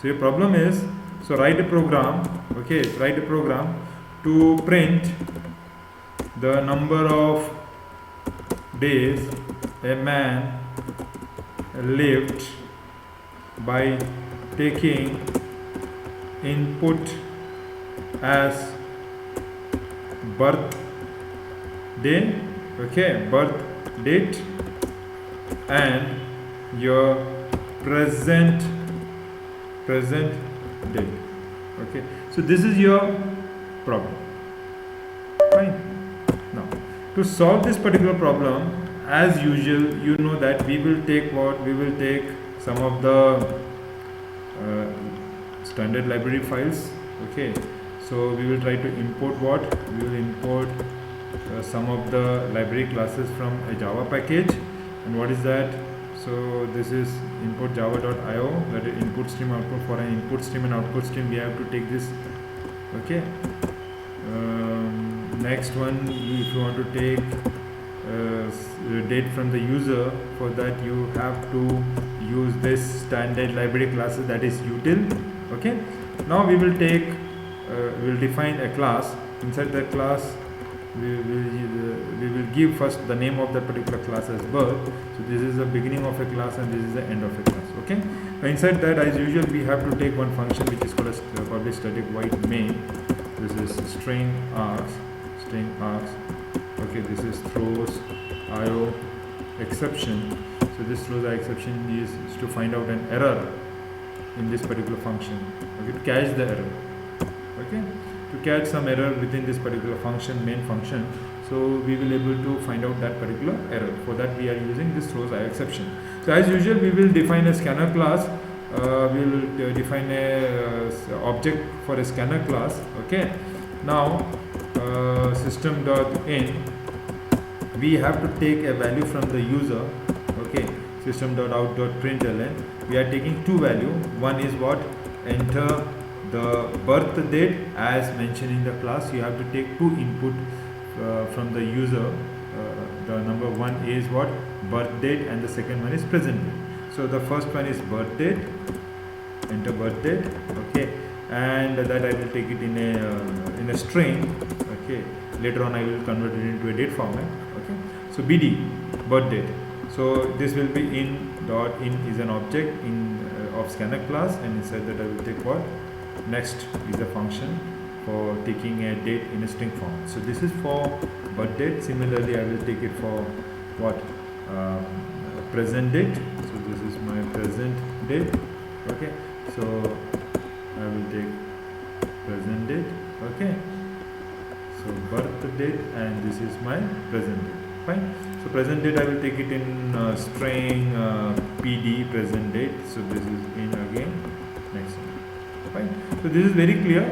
So your problem is, so write a program, okay, write a program to print the number of days a man lived by taking input as birth day, okay, birth date, and your present date. Okay, so this is your problem. Fine. Now, to solve this particular problem, as usual, you know that we will take what? We will take some of the standard library files. Okay, so we will try to import what? We will import some of the library classes from a Java package. And what is that? So this is import java.io, that is input stream output. For an input stream and output stream, we have to take this. Okay. Next one, if you want to take date from the user, for that you have to use this standard library classes, that is util. Okay. Now we will take, we will define a class. Inside that class, we will give first the name of that particular class as birth. So this is the beginning of a class and this is the end of a class. Okay. Now inside that, as usual, we have to take one function which is called as public static void main. This is string args. Okay, this is throws IO exception. So this throws IO exception is to find out an error in this particular function. Okay, to catch the error. Okay, to catch some error within this particular function, main function. So we will able to find out that particular error. For that we are using this throws IO exception. So as usual, we will define a scanner class. We will define a object for a scanner class. Okay. Now system.in, we have to take a value from the user. Okay, system.out.println, we are taking two value. One is what? Enter the birth date as mentioned in the class. You have to take two input from the user. The number one is what? Birth date, and the second one is present date. So the first one is birth date, enter birth date. Okay, and that I will take it in a string. Okay, later on I will convert it into a date format. Okay, so bd, birth date. So this will be in is an object of scanner class, and inside that I will take what? Next is a function for taking a date in a string form. So this is for birth date. Similarly, I will take it for what? Present date. So this is my present date. Okay, so I will take present date. Okay, so birth date, and this is my present date. Fine. So present date I will take it in string pd present date. So this is in again next one. Fine. So this is very clear.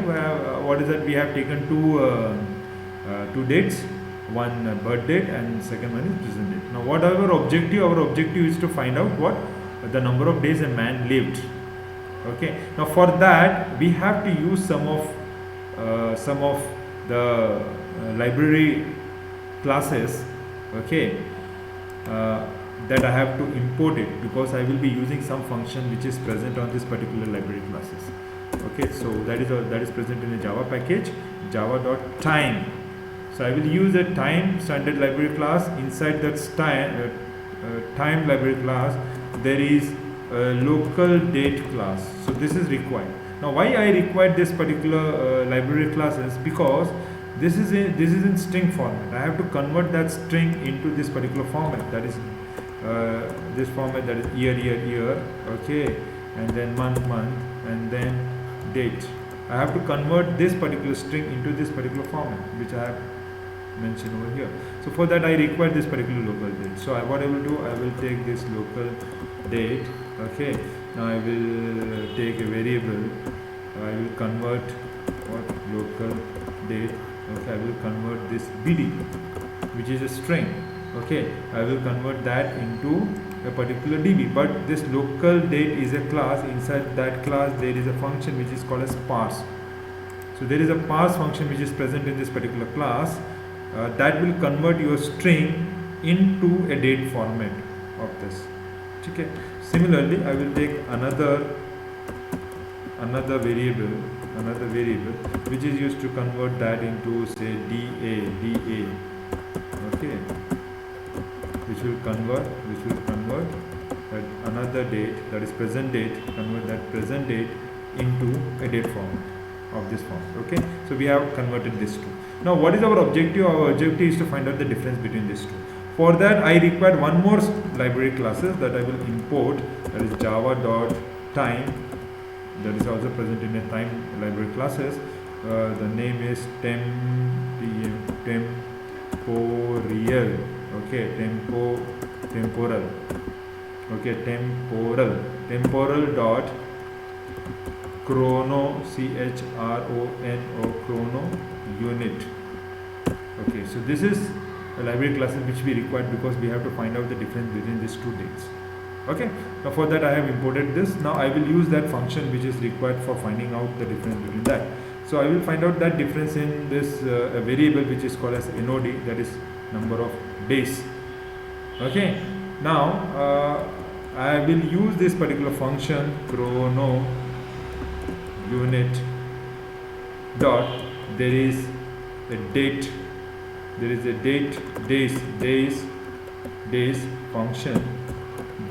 What is that? We have taken two dates, one birth date and second one is present date. Now what our objective? Our objective is to find out what? The number of days a man lived. Okay. Now for that we have to use some of the library classes. Okay, that I have to import it, because I will be using some function which is present on this particular library classes. Okay, so that is present in a Java package, java.time. So I will use a time standard library class. Inside that time library class, there is a local date class. So this is required. Now why I required this particular library classes? Because this is in string format. I have to convert that string into this particular format. That is this format, that is year. Okay, and then month, and then date. I have to convert this particular string into this particular format, which I have mentioned over here. So for that I require this particular local date. So what I will do, I will take this local date. Okay, now I will take a variable. I will convert what? Local date. Okay, I will convert this bd, which is a string. Okay, I will convert that into a particular db. But this local date is a class. Inside that class there is a function which is called as parse. So there is a parse function which is present in this particular class that will convert your string into a date format of this. Okay. Similarly, I will take another another variable which is used to convert that into, say, da, okay, which will convert that another date, that is present date, convert that present date into a date format of this form. Okay, so we have converted this two. Now what is our objective? Our objective is to find out the difference between these two. For that I require one more library classes that I will import, that is java.time, that is also present in a time library classes. The name is temporal, okay, temporal dot chrono, chrono unit. Okay, so this is a library classes which we required because we have to find out the difference between these two dates. Okay, now for that I have imported this. Now I will use that function which is required for finding out the difference between that. So I will find out that difference in this a variable which is called as NOD, that is number of days. Okay, now I will use this particular function chrono unit dot, there is a date days function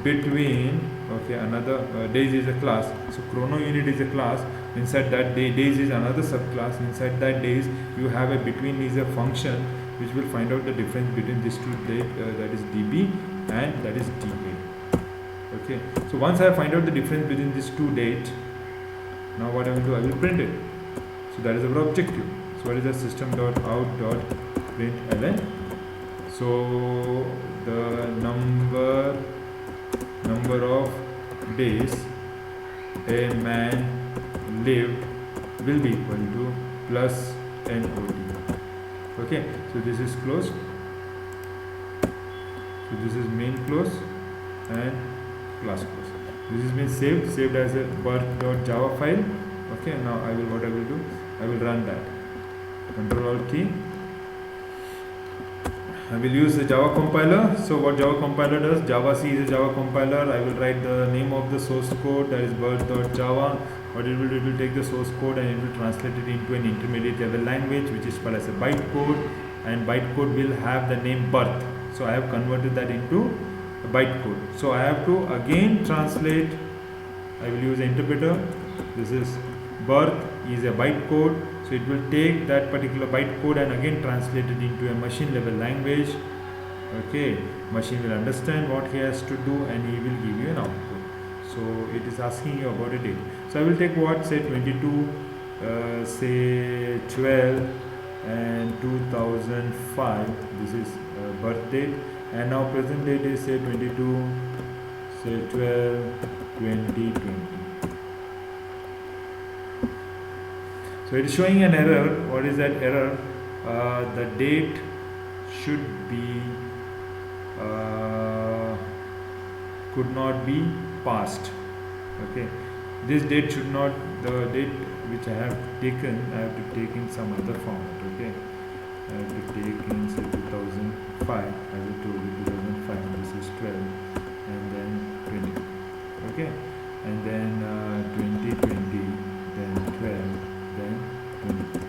between, okay, another days is a class, so chrono unit is a class, inside that days is another subclass, inside that days you have a between is a function which will find out the difference between these two date, that is db and that is da. Okay, so once I find out the difference between these two dates, now what I will do, I will print it. So that is our objective. So what is the system.out.println? So the number of days a man lived will be equal to plus NOD. Okay, so this is closed. So this is main close and class close. This has been saved as a birth.java file. Okay, now I will do, I will run that. Control Alt key. I will use the Java compiler. So what Java compiler does, Java C is a Java compiler. I will write the name of the source code, that is birth.java. What it will do, it will take the source code and it will translate it into an intermediate level language which is called as a bytecode, and bytecode will have the name birth. So I have converted that into a bytecode. So I have to again translate. I will use an interpreter. This is birth is a bytecode, so it will take that particular bytecode and again translate it into a machine level language. Okay, machine will understand what he has to do and he will give you an output. So it is asking you about a date. So I will take what, say 22, say 12 and 2005. This is birth date, and now present date is say 22, say 12, 2020. So it is showing an error. What is that error? The date should be could not be passed. Okay, this date should not, the date which I have taken, I have to take in some other format. Okay, I have to take in say 2005. I will told you 2005. This is 12 and then 20. Okay, and then 2020, then 12. Then 20.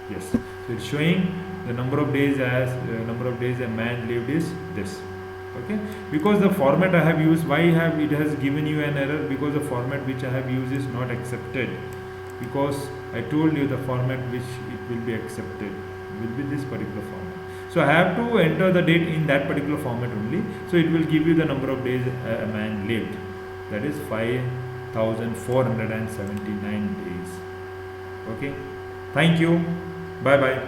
Yes, so it's showing the number of days as a man lived is this. Okay, because the format I have used, it has given you an error? Because the format which I have used is not accepted, because I told you the format which it will be accepted will be this particular format. So I have to enter the date in that particular format only. So it will give you the number of days a man lived, that is 5,479 days. Okay, thank you, bye bye.